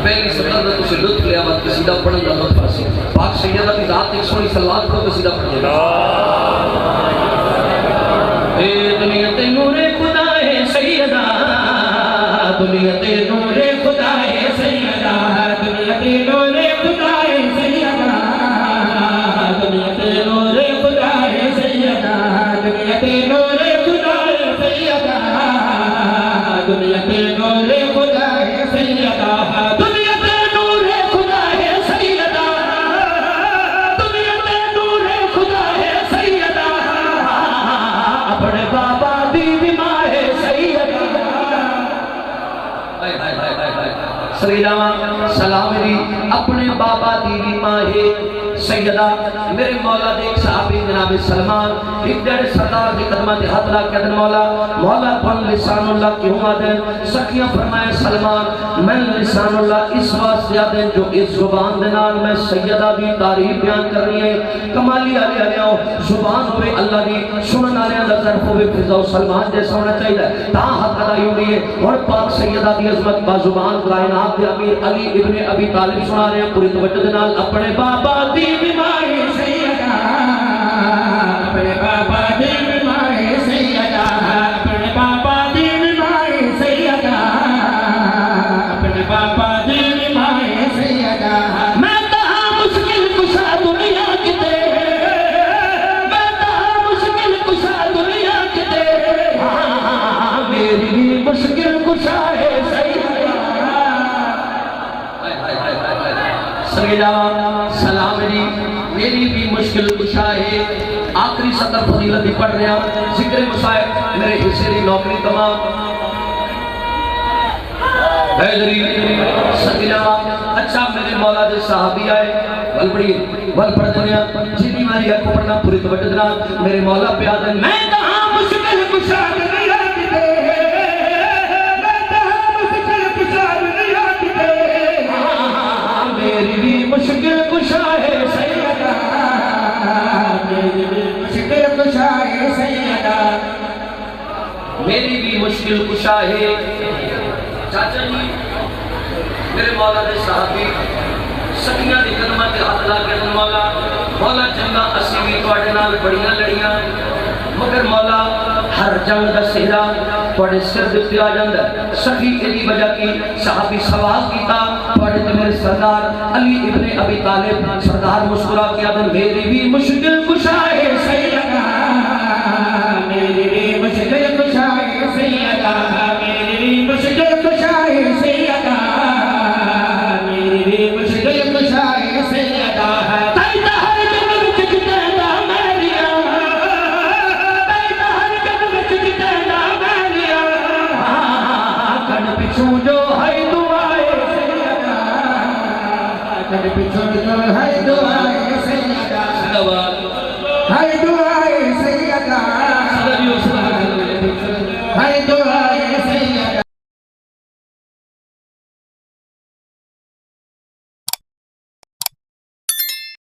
پہلی سطر میں تسی لطف لیا بات قصیدہ پڑھن کا لطف آسی پاک سیدہ کی ذات ایک سونی سلوات کو قصیدہ پڑھن گا اے دنیا تے نور خدا ہے سیدہ دنیا تے نور خدا ہے سیدہ دنیا تے نور خدا ہے سیدہ دنیا تے نور خدا ہے سیدہ دنیا تے نور خدا ہے سیدہ دنیا تے نور خدا ہے سیدہ دنیا تے نور خدا ہے سیدہ دنیا تے نور خدا ہے سیدہ اپنے بابا دی ماں ہے سیدہ سلام دی اپنے بابا دی ماں ہے سیدہ میرے مولا دے ایک صحابی جناب سلمان ایک ڈیڑھ سردار کی قدمات ہاتھ لا کے دن مولا بن لسان اللہ کی ہوں آدن سکیاں فرمائے سلمان میں لسان اللہ اس واسطے آدن جو اس زبان دنال میں سیدہ دی تعریف بیان کر رہی ہے کمالی آلے آلے آؤ زبان ہوئے اللہ دی سنن آلے اللہ ظرف ہوئے فضاؤ سلمان جیسا ہونا چاہیے تاں حق ادا یوں نہیں ہے اور پاک سیدہ دی عظمت با زبان کائنات دے امیر علی ابن ابی طالب سنا رہے ہیں پوری توجہ دنال اپنے بابا دی بیماری سیدہ اپنے بابا دی بیماری سیدہ اپنے بابا دی بیماری سیدہ اپنے بابا دی بیماری سیدہ میں کہاں مشکل کشا دنیا کی دے میں کہاں مشکل کشا دنیا کی دے میری بھی مشکل کشا ہے سیدہ سلام جی میری بھی مشکل کشا ہے آخری سطر فضیلت ہی پڑھ رہے ہیں ذکر مسائب میرے حصے دی نوکری تمام حیدری سکیلہ اچھا میرے مولا دے صحابی آئے ول پڑھ دنیا جنہی ماری ہے کو پڑھنا پوری توجہ دنا میرے مولا پیادن میں کہاں مشکل کشا دنیا کی دے میں کہاں مشکل کشا دنیا کی دے میری بھی مشکل کشا ہے سیدہ میری بھی مشکل کشا ہے سیدہ میری بھی مشکل کشا ہے چاچا جی میرے مولا دے صحابی سکیاں دی قدمہ دے ہاتھ لا کے مولا جنگا اسی بھی توڑے نال بڑیاں لڑیاں مگر مولا ہر جنگ دا سہرا توڑے سر دیتے آ جاندہ سخی ایدی وجہ کی صحابی سوال کیتا توڑے تے میرے سردار علی ابن ابی طالب سردار مسکرا کیا دن میری بھی مشکل کشا ہے سیدہ میری بھی مشکل کشا ہے سیدہ میری بھی مشکل کشا ہے سیدہ میری بھی مشکل کشا ہے سیدہ ہے دعائے سیدہ